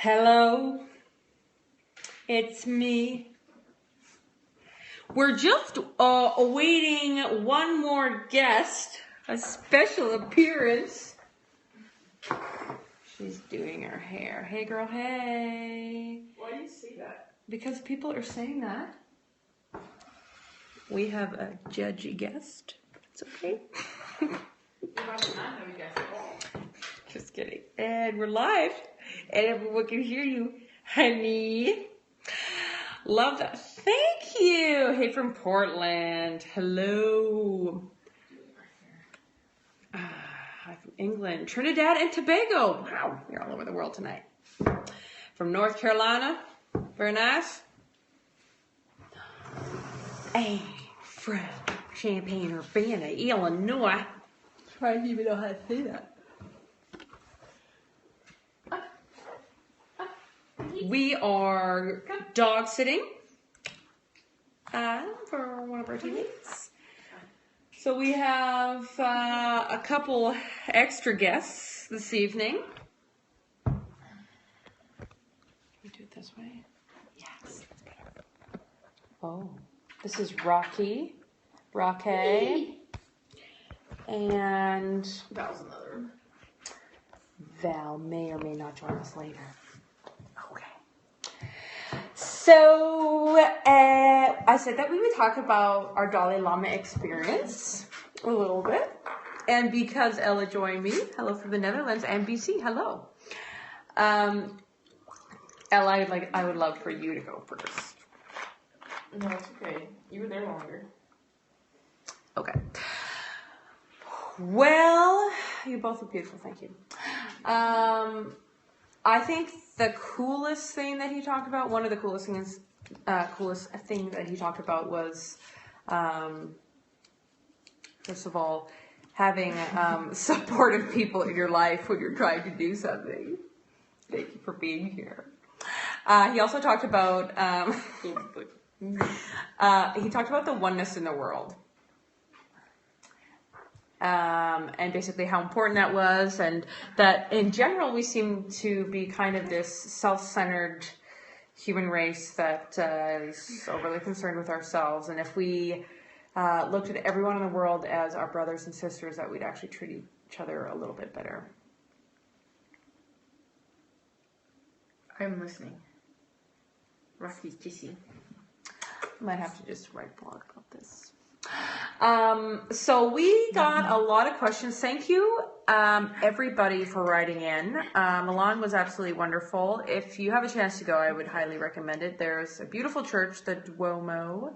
Hello, it's me. We're just awaiting one more guest, a special appearance. She's doing her hair. Hey girl, hey. Why do you say that? Because people are saying that. We have a judgy guest. It's okay. You must not have a guest at all. Just kidding. And we're live. And everyone can hear you, honey. Love that. Thank you. Hey, from Portland. Hello. Hi from England. Trinidad and Tobago. Wow, you're all over the world tonight. From North Carolina. Very nice. Hey, from Champaign-Urbana, Illinois. I don't even know how to say that. We are dog sitting for one of our teammates. So we have a couple extra guests this evening. Can we do it this way? Yes, that's better. Oh, this is Rocky. And Val's another one. Val may or may not join us later. So, I said that we would talk about our Dalai Lama experience a little bit. And because Ella joined me, hello from the Netherlands, and BC, hello. Ella, I would love for you to go first. No, it's okay. You were there longer. Okay. Well, you both look beautiful, thank you. I think the coolest thing that he talked about, one of the coolest things that he talked about was, first of all, having supportive people in your life when you're trying to do something. Thank you for being here. He also talked about the oneness in the world. And basically how important that was, and that in general we seem to be kind of this self-centered human race that is overly concerned with ourselves, and if we looked at everyone in the world as our brothers and sisters, that we'd actually treat each other a little bit better. I'm listening. Rocky's GC. Might have to just write a blog about this. So we got a lot of questions. Thank you, everybody, for writing in. Milan was absolutely wonderful. If you have a chance to go, I would highly recommend it. There's a beautiful church, the Duomo,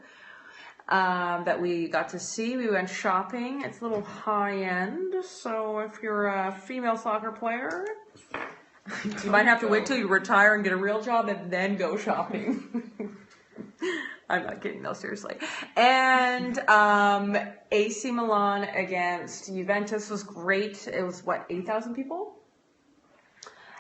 that we got to see. We went shopping. It's a little high-end, so if you're a female soccer player, you might have to wait till you retire and get a real job and then go shopping. I'm not kidding, no, seriously. And AC Milan against Juventus was great. It was, 8,000 people?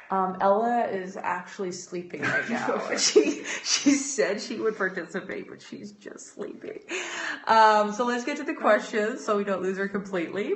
Ella is actually sleeping right now. She said she would participate, but she's just sleeping. So let's get to the questions so we don't lose her completely.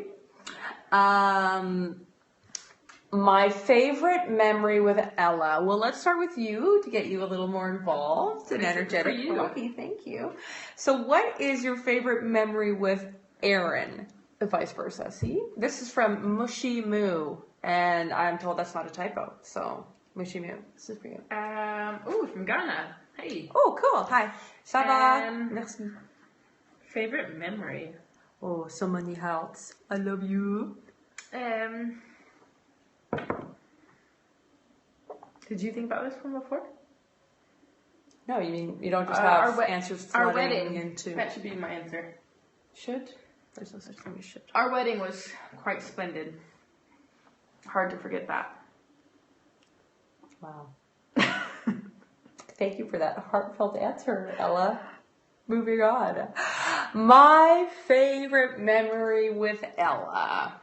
My favorite memory with Ella. Well, let's start with you to get you a little more involved and energetic. For you. Okay, thank you. So what is your favorite memory with Erin? Vice versa. See? This is from Mushy Moo. And I'm told that's not a typo. So, Mushy Moo. This is for you. From Ghana. Hey. Oh, cool. Hi. Ça va? Merci. Favorite memory? Oh, so many hearts. I love you. Did you think about this one before? No, you mean you don't just have answers flooding our wedding, into... That should be my answer. Should? There's no such thing as should. Our wedding was quite splendid. Hard to forget that. Wow. Thank you for that heartfelt answer, Ella. Moving on. My favorite memory with Ella.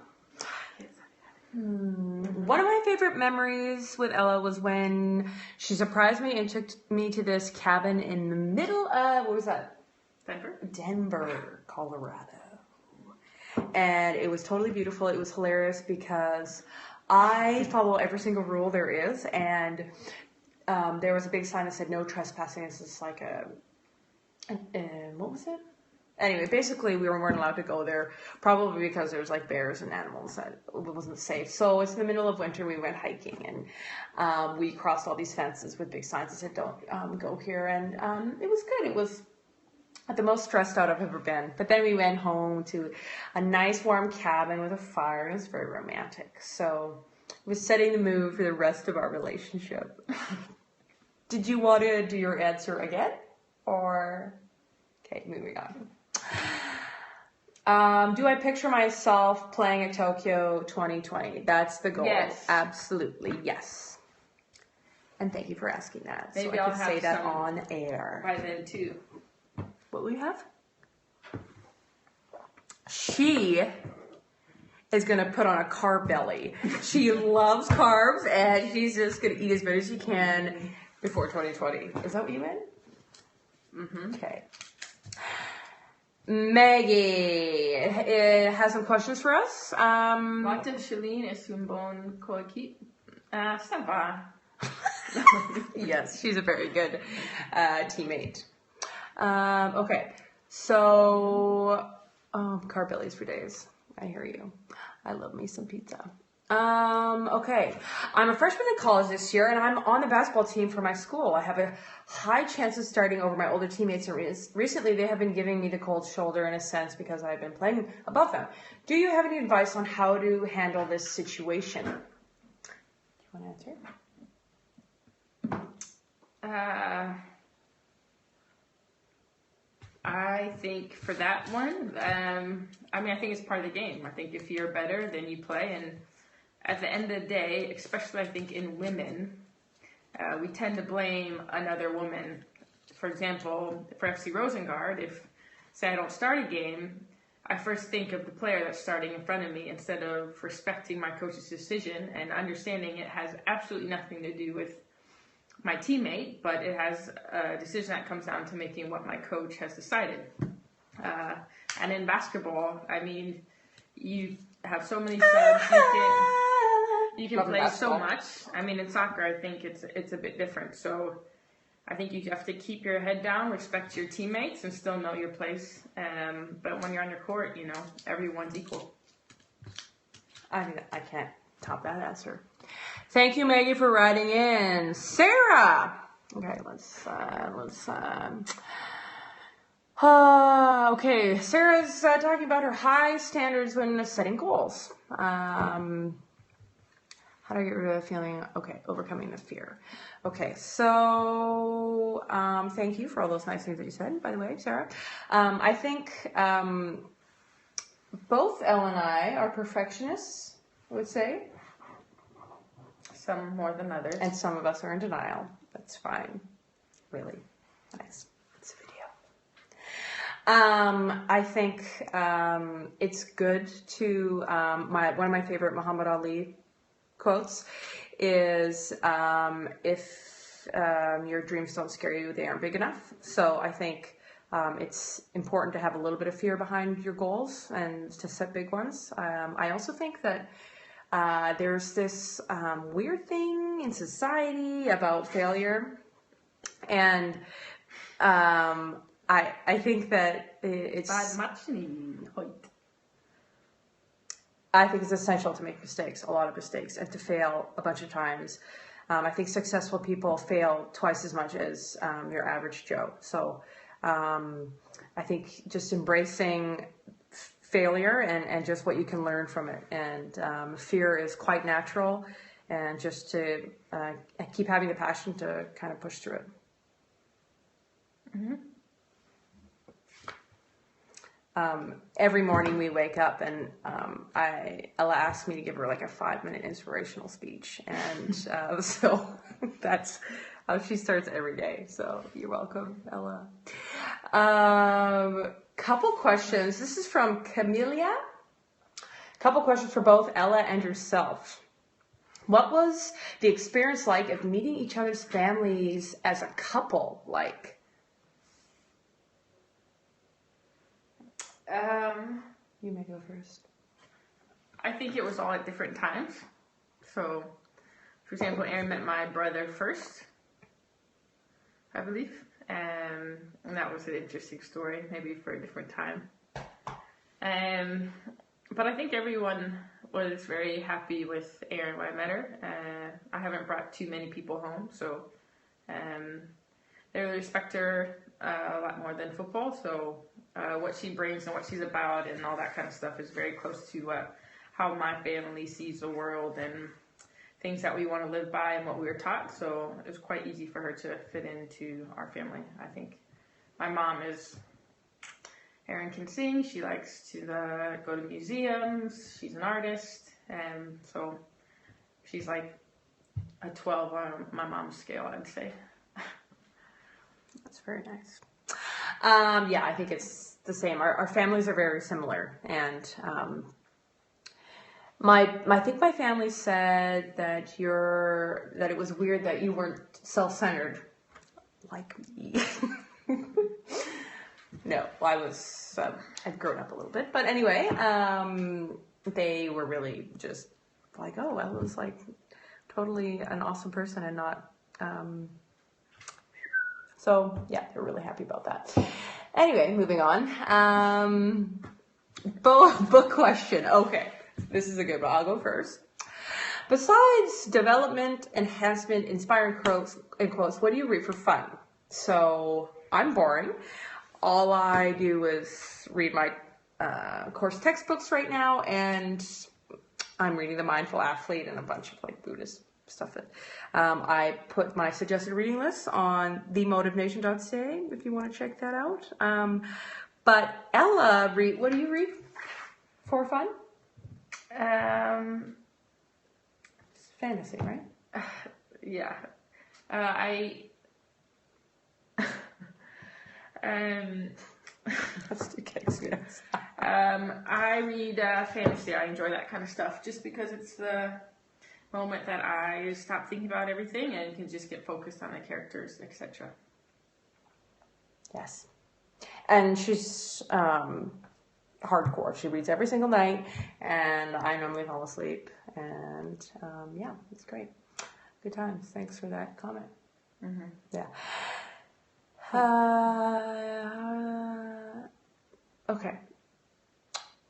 One of my favorite memories with Ella was when she surprised me and took me to this cabin in the middle of, what was that? Denver, Colorado. And it was totally beautiful. It was hilarious because I follow every single rule there is, and there was a big sign that said no trespassing. This is like what was it? Anyway, basically we weren't allowed to go there, probably because there was like bears and animals that it wasn't safe. So it's in the middle of winter. We went hiking and we crossed all these fences with big signs that said don't go here. And it was good. It was the most stressed out I've ever been. But then we went home to a nice warm cabin with a fire. It was very romantic. So it was setting the mood for the rest of our relationship. Did you want to do your answer again? Or, okay, moving on. Do I picture myself playing at Tokyo 2020? That's the goal. Yes. Absolutely, yes. And thank you for asking that. Maybe so I I'll can have say that some on air. by then too. What will you have? She is going to put on a carb belly. She loves carbs, and she's just going to eat as many as she can before 2020. Is that what you meant? Mm-hmm. Okay. Maggie has some questions for us. Wata Shalene est une bonne coéquipe. Ça va. Yes, she's a very good teammate. Okay, so carb bellies for days. I hear you. I love me some pizza. Okay, I'm a freshman in college this year, and I'm on the basketball team for my school. I have a high chance of starting over my older teammates, and recently they have been giving me the cold shoulder in a sense because I've been playing above them. Do you have any advice on how to handle this situation? Do you want to answer? I think for that one, I think it's part of the game. I think if you're better, then you play. And at the end of the day, especially I think in women, we tend to blame another woman. For example, for FC Rosengard, if, say, I don't start a game, I first think of the player that's starting in front of me instead of respecting my coach's decision and understanding it has absolutely nothing to do with my teammate, but it has a decision that comes down to making what my coach has decided. And in basketball, you have so many subs, you can play so much. In soccer, I think it's a bit different. So I think you have to keep your head down, respect your teammates, and still know your place. But when you're on your court, everyone's equal. I can't top that answer. Thank you, Maggie, for writing in. Sarah! Okay, okay, Sarah's talking about her high standards when setting goals. How do I get rid of the feeling? Okay, overcoming the fear. Okay, so thank you for all those nice things that you said, by the way, Sarah. I think both Elle and I are perfectionists, I would say. Some more than others. And some of us are in denial. That's fine. Really nice. It's a video. I think it's good to, one of my favorite Muhammad Ali quotes is, if your dreams don't scare you, they aren't big enough. So I think it's important to have a little bit of fear behind your goals and to set big ones. I also think that there's this weird thing in society about failure, and I think that it's essential to make mistakes, a lot of mistakes, and to fail a bunch of times. I think successful people fail twice as much as your average Joe. So I think just embracing failure and just what you can learn from it, and fear is quite natural, and just to keep having the passion to kind of push through it. Mm-hmm. Every morning we wake up and Ella asked me to give her like a 5-minute inspirational speech, and so that's how she starts every day. So you're welcome, Ella. Couple questions. This is from Camelia. Couple questions for both Ella and yourself. What was the experience like of meeting each other's families as a couple like? You may go first. I think it was all at different times. So, for example, Erin met my brother first, I believe. And that was an interesting story, maybe for a different time. But I think everyone was very happy with Erin when I met her. I haven't brought too many people home, so they really respect her a lot more than football. So what she brings and what she's about and all that kind of stuff is very close to how my family sees the world and things that we want to live by and what we were taught. So it was quite easy for her to fit into our family, I think. My mom is... Erin can sing. She likes to go to museums. She's an artist. And so she's like a 12 on my mom's scale, I'd say. That's very nice. Yeah, I think it's the same. Our families are very similar. And I think my family said that it was weird that you weren't self-centered like me. No, I was, I'd grown up a little bit, but anyway, they were really just like, oh, Ella's like totally an awesome person and not, so yeah, they're really happy about that. Anyway, moving on. Book question. Okay, this is a good one. I'll go first. Besides development, enhancement, inspiring quotes, what do you read for fun? So I'm boring. All I do is read my course textbooks right now, and I'm reading The Mindful Athlete and a bunch of like Buddhist stuff. I put my suggested reading list on themotivenation.ca if you want to check that out. But Ella, what do you read for fun? It's fantasy, right? Yeah. That's the case, yes. I read fantasy. I enjoy that kind of stuff just because it's the moment that I stop thinking about everything and can just get focused on the characters, etc. Yes. And she's hardcore. She reads every single night, and I normally fall asleep. And yeah, it's great. Good times. Thanks for that comment. Mm-hmm. Yeah. Okay.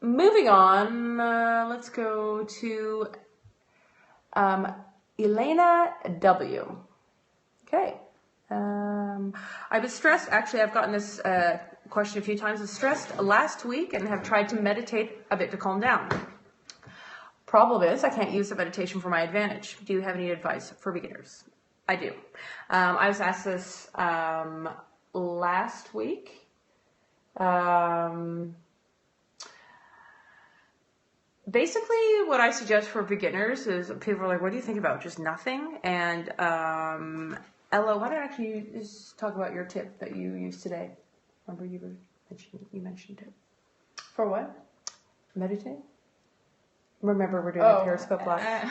Moving on, let's go to Elena W. Okay. I was stressed. Actually, I've gotten this question a few times. I was stressed last week and have tried to meditate a bit to calm down. Problem is, I can't use the meditation for my advantage. Do you have any advice for beginners? I do. I was asked this last week. Basically, what I suggest for beginners is people are like, what do you think about? Just nothing. And Ella, why don't actually you just talk about your tip that you used today? Remember you mentioned it. For what? Meditate? Remember we're doing a Periscope live.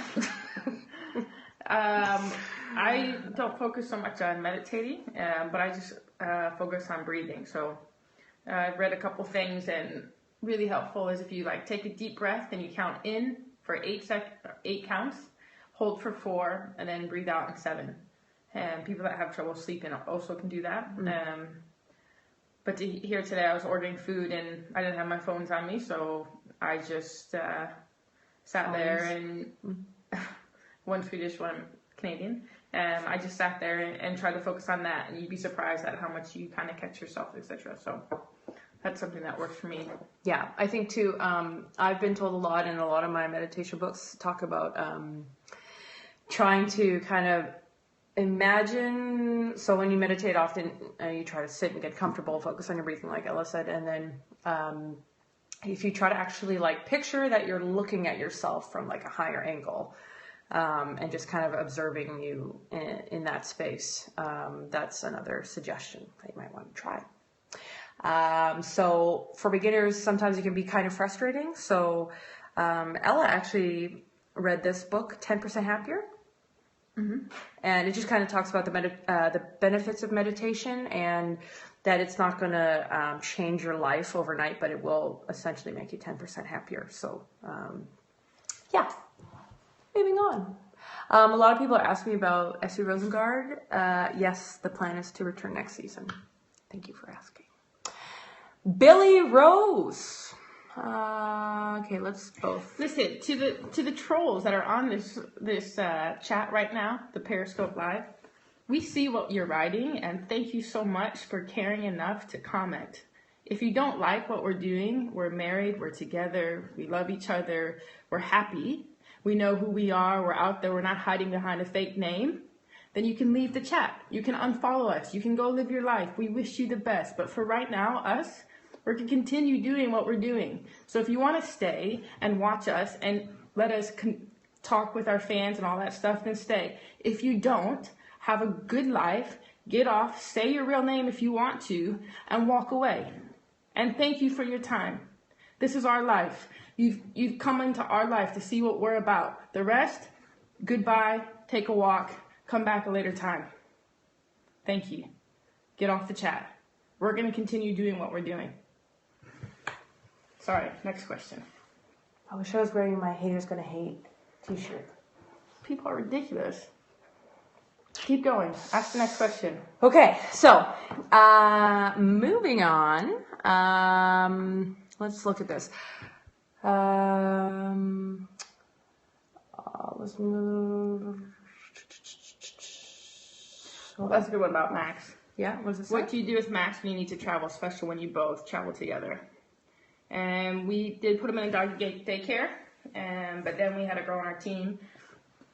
I don't focus so much on meditating, but I just focus on breathing. So I've read a couple things, and really helpful is if you like take a deep breath and you count in for 8 counts, hold for 4, and then breathe out in 7. And people that have trouble sleeping also can do that. But here today, I was ordering food and I didn't have my phones on me, so I just sat there and one Swedish, one Canadian. I just sat there and tried to focus on that, and you'd be surprised at how much you kind of catch yourself, etc. So that's something that works for me. Yeah, I think too, I've been told a lot, and a lot of my meditation books talk about trying to kind of imagine. So when you meditate, often you try to sit and get comfortable, focus on your breathing, like Ella said, and then if you try to actually like picture that you're looking at yourself from like a higher angle, and just kind of observing you in that space, that's another suggestion that you might want to try. So for beginners, sometimes it can be kind of frustrating. So Ella actually read this book, 10% Happier. Mm-hmm. And it just kind of talks about the benefits of meditation, and that it's not going to change your life overnight, but it will essentially make you 10% happier. So, yeah. Moving on. A lot of people are asking me about SV Rosengard. Yes, the plan is to return next season. Thank you for asking. Billy Rose. Okay, let's both listen to the trolls that are on this chat right now, the Periscope Live. We see what you're writing, and thank you so much for caring enough to comment. If you don't like what we're doing, we're married, we're together, we love each other, we're happy, we know who we are, we're out there, we're not hiding behind a fake name, then you can leave the chat. You can unfollow us. You can go live your life. We wish you the best. But for right now, we're going to continue doing what we're doing. So if you want to stay and watch us and let us talk with our fans and all that stuff, then stay. If you don't, have a good life, get off, say your real name if you want to, and walk away. And thank you for your time. This is our life. You've come into our life to see what we're about. The rest, goodbye, take a walk, come back a later time. Thank you. Get off the chat. We're going to continue doing what we're doing. Sorry, next question. I wish I was wearing my haters gonna hate t-shirt. People are ridiculous. Keep going. Ask the next question. Okay, so moving on. Let's look at this. Let's move. Well, that's a good one about Max. Yeah, what does it say? What do you do with Max when you need to travel, especially when you both travel together? And we did put him in a doggy daycare, but then we had a girl on our team,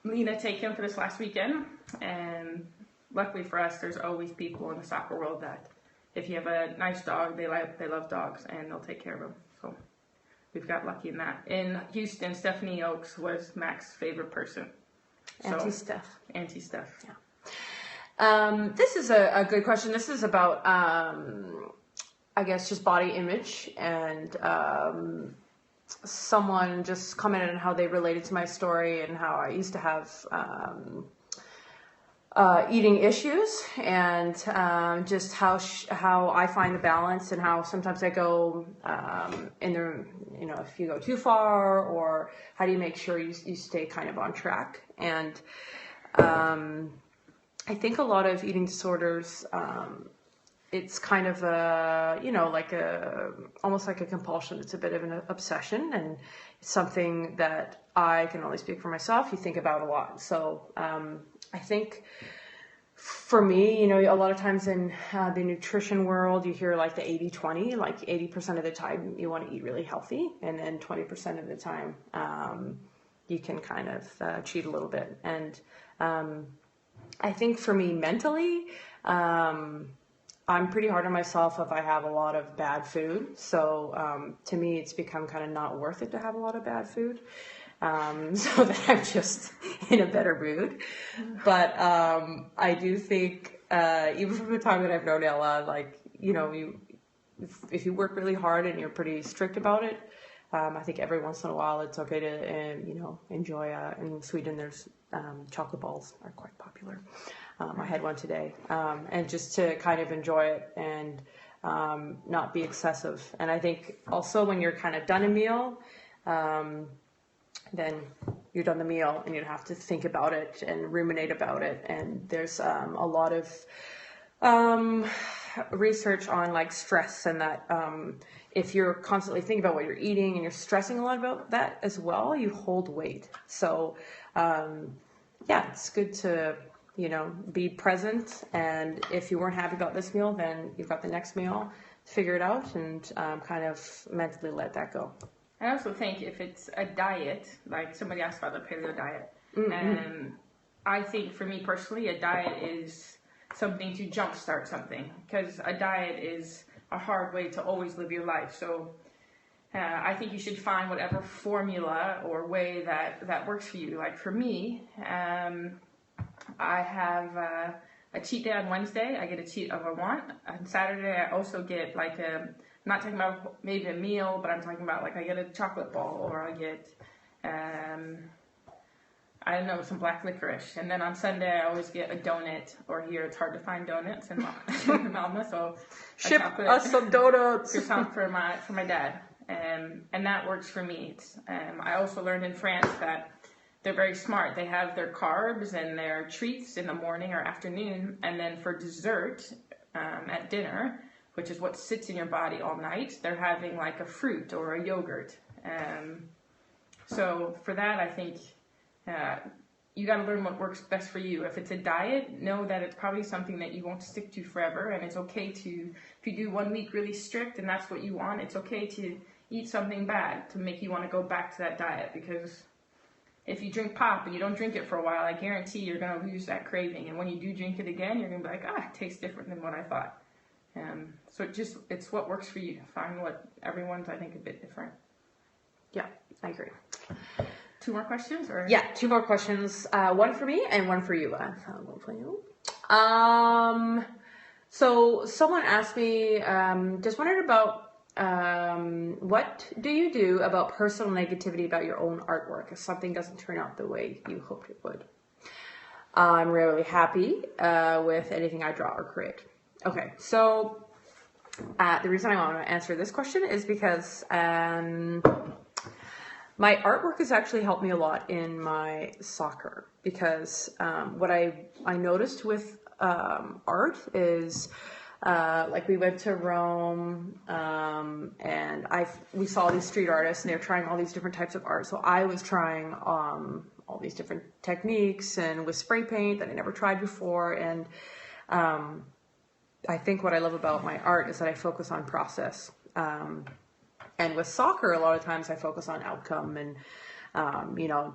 Lena, take him for this last weekend. And luckily for us, there's always people in the soccer world that if you have a nice dog, they love dogs and they'll take care of them. So we've got lucky in that. In Houston, Stephanie Oakes was Max's favorite person. Anti-Steph. Anti-Steph. Yeah. This is a good question. This is about, I guess, just body image, and someone just commented on how they related to my story and how I used to have eating issues, and just how I find the balance, and how sometimes I go in the, if you go too far, or how do you make sure you stay kind of on track. And I think a lot of eating disorders, it's kind of almost like a compulsion. It's a bit of an obsession, and it's something that I can only speak for myself. You think about a lot. So I think for me, a lot of times in the nutrition world, you hear like the 80-20, like 80% of the time you want to eat really healthy, and then 20% of the time you can kind of cheat a little bit. And I think for me mentally, I'm pretty hard on myself if I have a lot of bad food. So to me, it's become kind of not worth it to have a lot of bad food. So that I'm just in a better mood. But I do think, even from the time that I've known Ella, like, if you work really hard and you're pretty strict about it, I think every once in a while it's okay to, enjoy. In Sweden, there's chocolate balls are quite popular. I had one today, and just to kind of enjoy it and not be excessive. And I think also when you're kind of done a meal, then you're done the meal and you don't have to think about it and ruminate about it. And there's a lot of research on like stress, and that if you're constantly thinking about what you're eating and you're stressing a lot about that as well, you hold weight. So it's good to be present, and if you weren't happy about this meal, then you've got the next meal, figure it out, and kind of mentally let that go. I also think if it's a diet, like somebody asked about the paleo diet, I think for me personally, a diet is something to jumpstart something, because a diet is a hard way to always live your life. So I think you should find whatever formula or way that works for you. Like for me, I have a cheat day on Wednesday. I get a cheat if I want. On Saturday, I also get like I'm not talking about maybe a meal, but I'm talking about like I get a chocolate ball, or I get, I don't know, some black licorice. And then on Sunday, I always get a donut, or here it's hard to find donuts in Malmö, so ship us some donuts. for my dad. And that works for me. I also learned in France that they're very smart. They have their carbs and their treats in the morning or afternoon, and then for dessert at dinner, which is what sits in your body all night, they're having like a fruit or a yogurt. So for that, I think you got to learn what works best for you. If it's a diet, know that it's probably something that you won't stick to forever, and it's okay to, if you do 1 week really strict and that's what you want, it's okay to eat something bad to make you want to go back to that diet, because if you drink pop and you don't drink it for a while, I guarantee you're going to lose that craving, and when you do drink it again, you're going to be like, it tastes different than what I thought. So it's what works for you. Find what everyone's, I think, a bit different. Yeah, I agree. 2 more questions, or? Yeah, 2 more questions. One for me and one for you. One for you. So someone asked me, just wondered about what do you do about personal negativity about your own artwork if something doesn't turn out the way you hoped it would? I'm rarely happy with anything I draw or create. Okay, so the reason I want to answer this question is because my artwork has actually helped me a lot in my soccer, because what I noticed with art is like we went to Rome and we saw these street artists and they were trying all these different types of art. So I was trying all these different techniques and with spray paint that I never tried before. And I think what I love about my art is that I focus on process. And with soccer, a lot of times I focus on outcome and,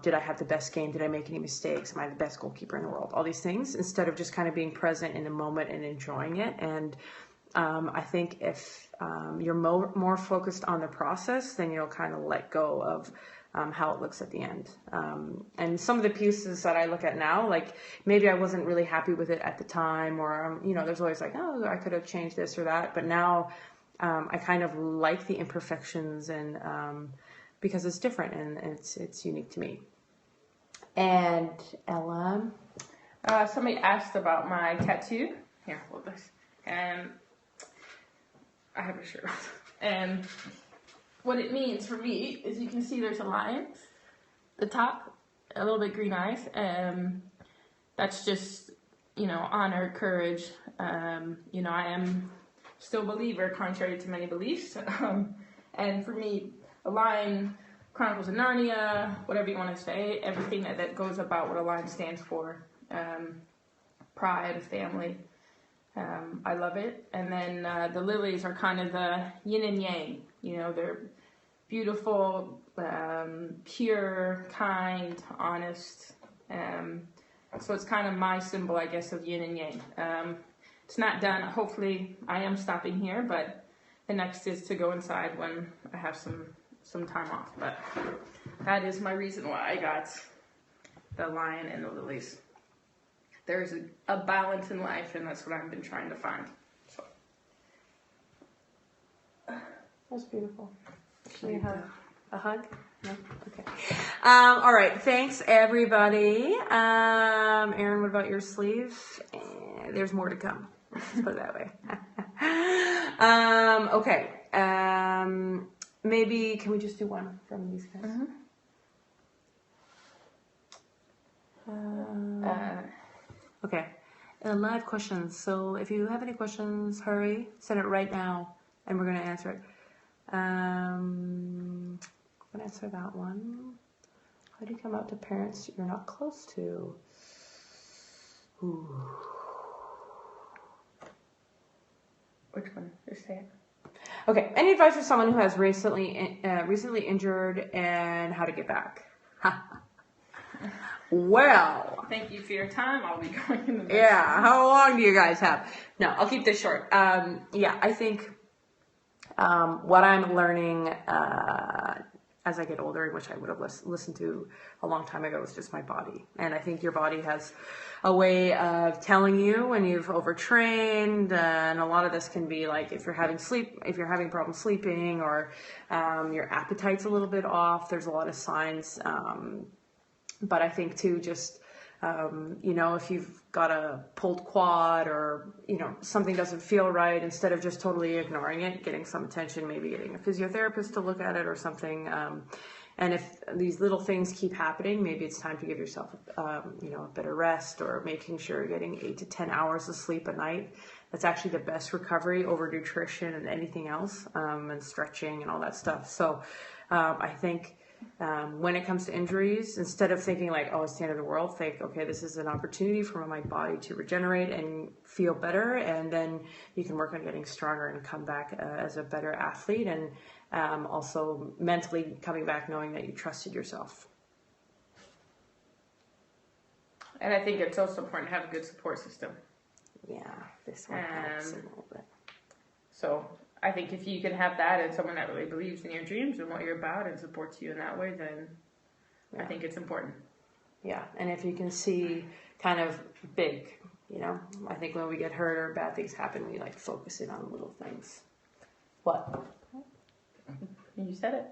did I have the best game? Did I make any mistakes? Am I the best goalkeeper in the world? All these things, instead of just kind of being present in the moment and enjoying it. And I think if you're more focused on the process, then you'll kind of let go of how it looks at the end. And some of the pieces that I look at now, like maybe I wasn't really happy with it at the time, or, there's always like, oh, I could have changed this or that. But now I kind of like the imperfections and because it's different and it's unique to me. And Ella? Somebody asked about my tattoo. Here, hold this. And I have a shirt. And what it means for me is, you can see there's a lion. The top, a little bit green eyes. That's just, honor, courage. I am still a believer, contrary to many beliefs. And for me, a lion, Chronicles of Narnia, whatever you want to say, everything that goes about what a lion stands for. Pride, family. I love it. And then the lilies are kind of the yin and yang. They're beautiful, pure, kind, honest. So it's kind of my symbol, I guess, of yin and yang. It's not done. Hopefully, I am stopping here, but the next is to go inside when I have some time off. But that is my reason why I got the lion and the lilies. There's a balance in life, and that's what I've been trying to find. So. That's beautiful. Should we have a hug? No? Okay. All right. Thanks, everybody. Erin, what about your sleeve? There's more to come. Let's put it that way. Okay. Maybe, can we just do one from these guys? Okay. Live questions. So if you have any questions, hurry. Send it right now, and we're going to answer it. I'm going to answer that one. How do you come out to parents you're not close to? Ooh. Which one? Just say it. Okay. Any advice for someone who has recently injured and how to get back? Well. Thank you for your time. I'll be going in the next Yeah. How long do you guys have? No, I'll keep this short. I think what I'm learning as I get older, which I would have listened to a long time ago, is just my body. And I think your body has a way of telling you when you've overtrained, and a lot of this can be like if you're having problems sleeping, or your appetite's a little bit off. There's a lot of signs. But I think too, just if you've got a pulled quad, or something doesn't feel right, instead of just totally ignoring it, getting some attention, maybe getting a physiotherapist to look at it or something, And if these little things keep happening, maybe it's time to give yourself, a bit of rest, or making sure you're getting 8 to 10 hours of sleep a night. That's actually the best recovery over nutrition and anything else, and stretching and all that stuff. So I think when it comes to injuries, instead of thinking like, oh, it's the end of the world, think, okay, this is an opportunity for my body to regenerate and feel better. And then you can work on getting stronger and come back as a better athlete. And also mentally coming back knowing that you trusted yourself. And I think it's also important to have a good support system. Yeah, this one helps a little bit. So I think if you can have that and someone that really believes in your dreams and what you're about and supports you in that way, then I think it's important. Yeah, and if you can see kind of big, I think when we get hurt or bad things happen, we like focus in on little things. What? You said it.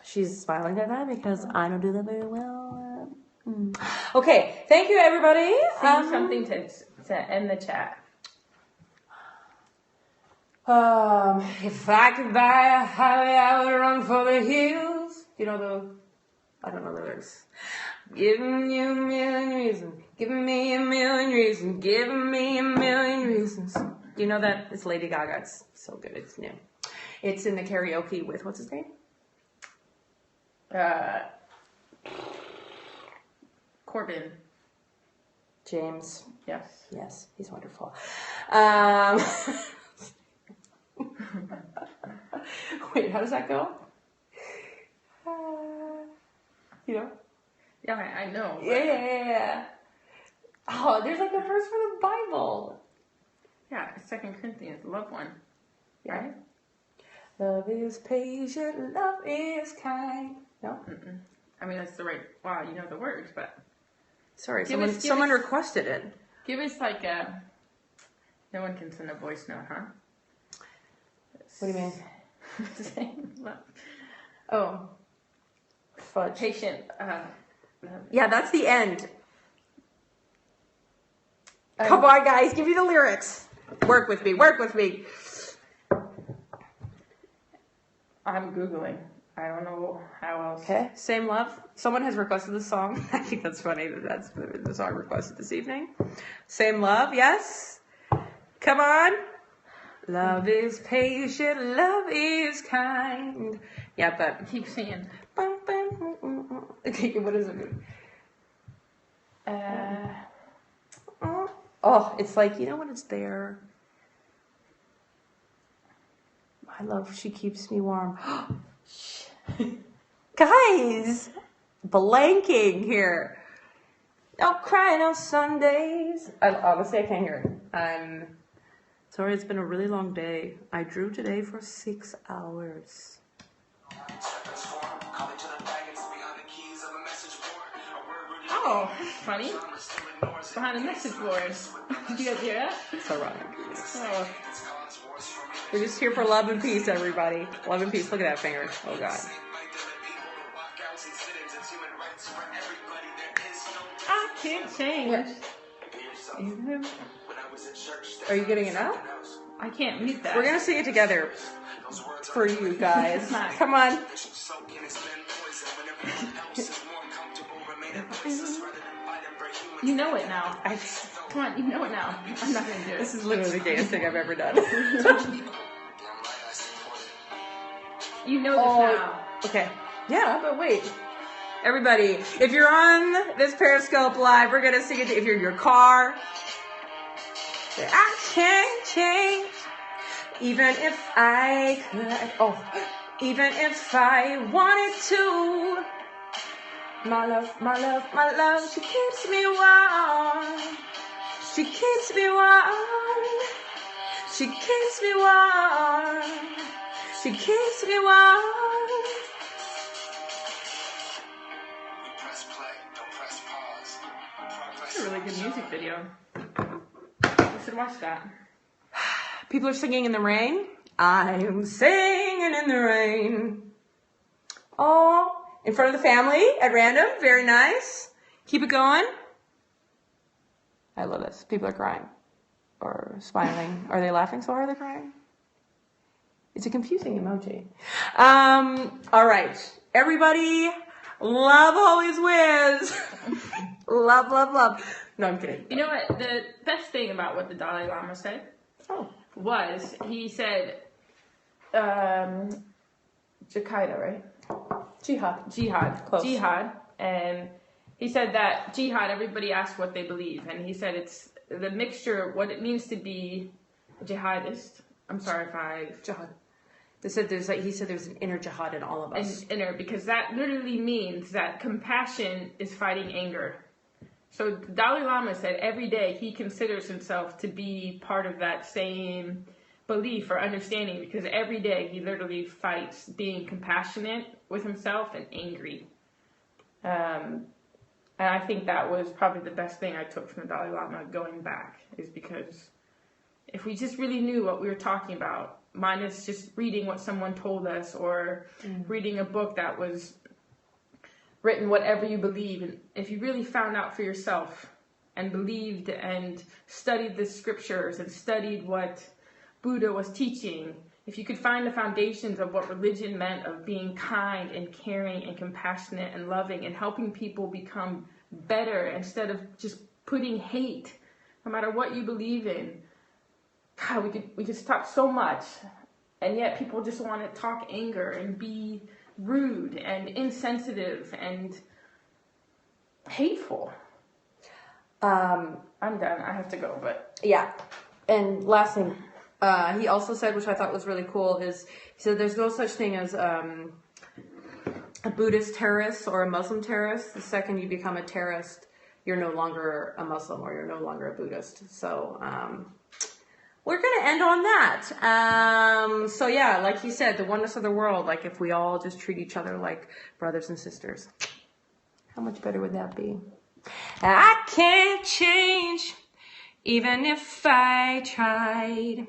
She's smiling at that because I don't do that very well. Okay, thank you, everybody. Sing something to end the chat. If I could buy a highway, I would run for the hills. I don't know the lyrics. Giving you a million reasons. Giving me a million reasons. Giving me a million reasons. Do you know that? It's Lady Gaga. It's so good. It's new. It's in the karaoke with, what's his name? Corbin. James. Yes. Yes, he's wonderful. Wait, how does that go? Yeah, I know. Yeah. Oh, there's like a verse for the Bible. Yeah, 2 Corinthians, love one. Yeah. Right? Love is patient, love is kind. No? Mm-mm. I mean, that's the right, wow, you know the words, but. Sorry, someone requested it. Give us like no one can send a voice note, huh? What do you mean? Oh. Fudge. Patient. Yeah, that's the end. Come on, guys, give me the lyrics. Work with me. I'm Googling. I don't know how else. Okay, Same Love. Someone has requested the song. I think that's funny that that's the song requested this evening. Same Love, yes. Come on. Love is patient, love is kind. Yeah, but Keep singing. Okay, what does it mean? Oh, it's like, when it's there. My love, she keeps me warm. Guys, blanking here. Don't cry on Sundays. Honestly, I can't hear it. I'm sorry, it's been a really long day. I drew today for 6 hours. Oh, that's funny. Behind the message board. Did you guys hear that? It's ironic. Oh. We're just here for love and peace, everybody. Love and peace. Look at that finger. Oh, God. I can't change. What? Are you getting it now? I can't mute that. We're going to sing it together for you guys. Come on. You know it now. Come on, you know it now. I'm not going to do it. This is literally the gayest thing I've ever done. You know this now. Okay. Yeah, but wait. Everybody, if you're on this Periscope Live, we're going to sing it. If you're in your car, say, I can't change. Even if I could. Even if I wanted to. My love, she keeps me warm. She keeps me warm. She keeps me warm. She keeps me warm. That's a really good music video. You should watch that. People are singing in the rain. I'm singing in the rain. Oh. In front of the family at random. Very nice. Keep it going. I love this. People are crying. Or smiling. Are they laughing so hard they're crying? It's a confusing emoji. All right. everybody, love always wins. Love, love, love. No, I'm kidding. You know what? The best thing about what the Dalai Lama said was he said, Jihad, right? Jihad. Close. Jihad. And he said that jihad, everybody asks what they believe. And he said it's the mixture, what it means to be a jihadist. I'm sorry if I... Jihad. He said there's an inner jihad in all of us. An inner, because that literally means that compassion is fighting anger. So the Dalai Lama said every day he considers himself to be part of that same belief or understanding, because every day he literally fights being compassionate with himself and angry. And I think that was probably the best thing I took from the Dalai Lama going back, is because if we just really knew what we were talking about, minus just reading what someone told us or reading a book that was written, whatever you believe, and if you really found out for yourself and believed and studied the scriptures and studied what Buddha was teaching, if you could find the foundations of what religion meant, of being kind and caring and compassionate and loving and helping people become better instead of just putting hate, no matter what you believe in, God, we could talk so much, and yet people just want to talk anger and be rude and insensitive and hateful. I'm done. I have to go, but yeah. And last thing, he also said, which I thought was really cool, is he said there's no such thing as a Buddhist terrorist or a Muslim terrorist. The second you become a terrorist, you're no longer a Muslim or you're no longer a Buddhist. So we're going to end on that. So yeah, like he said, the oneness of the world, like if we all just treat each other like brothers and sisters, how much better would that be? I can't change, even if I tried.